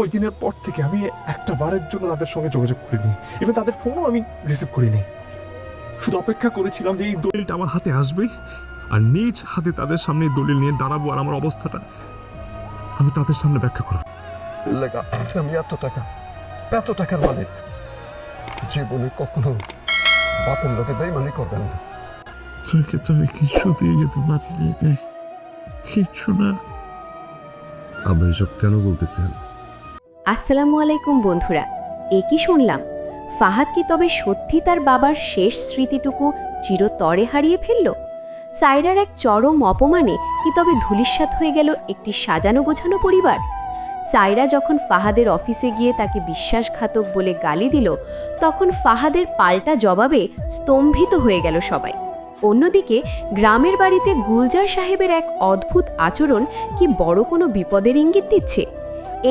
ওই দিনের পর থেকে আমি একটা বারের জন্য তাদের সঙ্গে যোগাযোগ করিনি, এবং তাদের ফোনও আমি রিসিভ করিনি। শুধু অপেক্ষা করেছিলাম যে এই দলিলটা আমার হাতে আসবে আর নিজ হাতে তাদের সামনে দলিল নিয়ে দাঁড়াবো, আর আমার অবস্থাটা আমি তাদের সামনে ব্যাখ্যা করবো। আমি এত টাকার মালিক, জীবনে কখনো বাপের লোকে বেইমানি করবেন না। তোকে তুমি কিছু দিয়ে যেতে পারিনি, কিছু না। আব্বা এসব কেন বলতেছেন? আসসালামু আলাইকুম বন্ধুরা। কি শুনলাম, ফাহাদ কি তবে সত্যি তার বাবার শেষ স্মৃতিটুকু চিরতরে হারিয়ে ফেলল? সায়রার এক চরম অপমানে কি তবে ধূলিসাৎ হয়ে গেল একটি সাজানো গোছানো পরিবার? সায়রা যখন ফাহাদের অফিসে গিয়ে তাকে বিশ্বাসঘাতক বলে গালি দিল, তখন ফাহাদের পাল্টা জবাবে স্তম্ভিত হয়ে গেল সবাই। অন্যদিকে গ্রামের বাড়িতে গুলজার সাহেবের এক অদ্ভুত আচরণ কি বড় কোনো বিপদের ইঙ্গিত দিচ্ছে?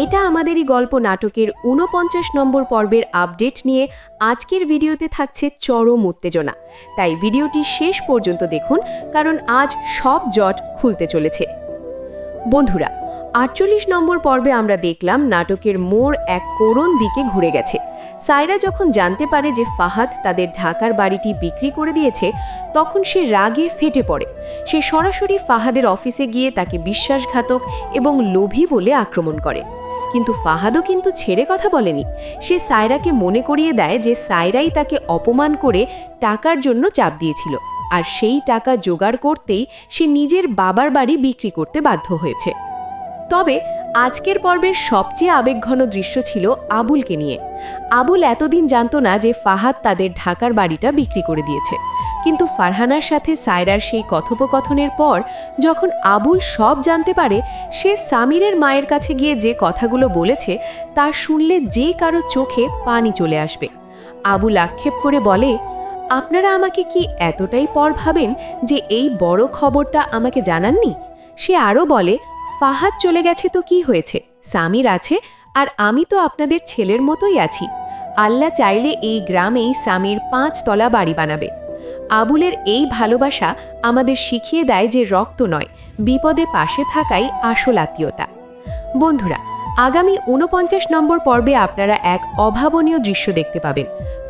এটা আমাদেরই গল্প নাটকের ৪৯ নম্বর পর্বের আপডেট নিয়ে আজকের ভিডিওতে থাকছে চরম উত্তেজনা। তাই ভিডিওটি শেষ পর্যন্ত দেখুন, কারণ আজ সব জট খুলতে চলেছে। বন্ধুরা, ৪৮ নম্বর পর্বে আমরা দেখলাম নাটকের মোড় এক করুণ দিকে ঘুরে গেছে। সায়রা যখন জানতে পারে যে ফাহাদ তাদের ঢাকার বাড়িটি বিক্রি করে দিয়েছে, তখন সে রাগে ফেটে পড়ে। সে সরাসরি ফাহাদের অফিসে গিয়ে তাকে বিশ্বাসঘাতক এবং লোভী বলে আক্রমণ করে। কিন্তু ফাহাদও কিন্তু ছেড়ে কথা বলেনি। সে সায়রাকে মনে করিয়ে দেয় যে সায়রাই তাকে অপমান করে টাকার জন্য চাপ দিয়েছিল, আর সেই টাকা জোগাড় করতেই সে নিজের বাবার বাড়ি বিক্রি করতে বাধ্য হয়েছে। তবে আজকের পর্বের সবচেয়ে আবেগঘন দৃশ্য ছিল আবুলকে নিয়ে। আবুল এতদিন জানত না যে ফাহাদ তাদের ঢাকার বাড়িটা বিক্রি করে দিয়েছে, কিন্তু ফারহানার সাথে সায়রার সেই কথোপকথনের পর যখন আবুল সব জানতে পারে, সে সামিরের মায়ের কাছে গিয়ে যে কথাগুলো বলেছে তা শুনলে যে কারো চোখে পানি চলে আসবে। আবুল আক্ষেপ করে বলে, আপনারা আমাকে কি এতটাই পর ভাবেন যে এই বড় খবরটা আমাকে জানাননি? সে আরও বলে, ফাহাদ চলে গেছে তো কি হয়েছে, সামির আছে, আর আমি তো আপনাদের ছেলের মতোই আছি। আল্লাহ চাইলে এই গ্রামেই সামির ৫ তলা বাড়ি বানাবে। আবুলের এই ভালোবাসা আমাদের শিখিয়ে দেয় যে রক্ত নয়, বিপদে পাশে থাকাই আসল আত্মীয়তা। বন্ধুরা, আগামী ৪৯ নম্বর পর্বে আপনারা এক অভাবনীয় দৃশ্য দেখতে পাবেন।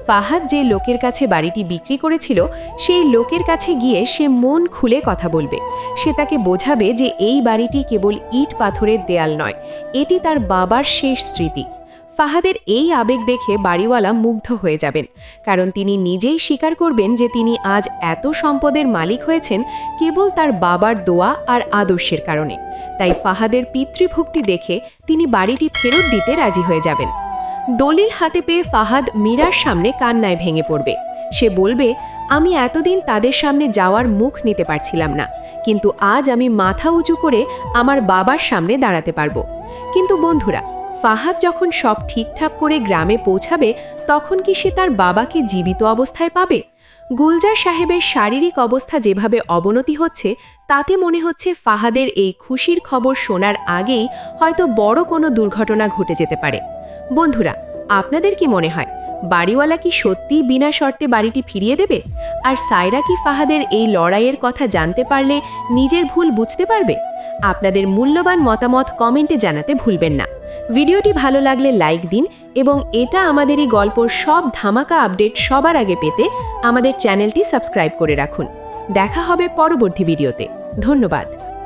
ফাহাদ যে লোকের কাছে বাড়িটি বিক্রি করেছিল, সেই লোকের কাছে গিয়ে সে মন খুলে কথা বলবে। সে তাকে বোঝাবে যে এই বাড়িটি কেবল ইট পাথরের দেয়াল নয়, এটি তার বাবার শেষ স্মৃতি। ফাহাদের এই আবেগ দেখে বাড়িওয়ালা মুগ্ধ হয়ে যাবেন, কারণ তিনি নিজেই স্বীকার করবেন যে তিনি আজ এত সম্পদের মালিক হয়েছেন কেবল তার বাবার দোয়া আর আদর্শের কারণে। তাই ফাহাদের পিতৃভক্তি দেখে তিনি বাড়িটি ফেরত দিতে রাজি হয়ে যাবেন। দলিল হাতে পেয়ে ফাহাদ মীরার সামনে কান্নায় ভেঙে পড়বে। সে বলবে, আমি এতদিন তাদের সামনে যাওয়ার মুখ নিতে পারছিলাম না, কিন্তু আজ আমি মাথা উঁচু করে আমার বাবার সামনে দাঁড়াতে পারবো। কিন্তু বন্ধুরা, ফাহাদ যখন সব ঠিকঠাক করে গ্রামে পৌঁছাবে, তখন কি সে তার বাবাকে জীবিত অবস্থায় পাবে? গুলজার সাহেবের শারীরিক অবস্থা যেভাবে অবনতি হচ্ছে, তাতে মনে হচ্ছে ফাহাদের এই খুশির খবর শোনার আগেই হয়তো বড় কোনো দুর্ঘটনা ঘটে যেতে পারে। বন্ধুরা, আপনাদের কি মনে হয়, বাড়িওয়ালা কি সত্যিই বিনা শর্তে বাড়িটি ফিরিয়ে দেবে? আর সায়রা কি ফাহাদের এই লড়াইয়ের কথা জানতে পারলে নিজের ভুল বুঝতে পারবে? আপনাদের মূল্যবান মতামত কমেন্টে জানাতে ভুলবেন না। ভিডিওটি ভালো লাগলে লাইক দিন, এবং এটা আমাদেরই গল্পর সব ধামাকা আপডেট সবার আগে পেতে আমাদের চ্যানেলটি সাবস্ক্রাইব করে রাখুন। দেখা হবে পরবর্তী ভিডিওতে। ধন্যবাদ।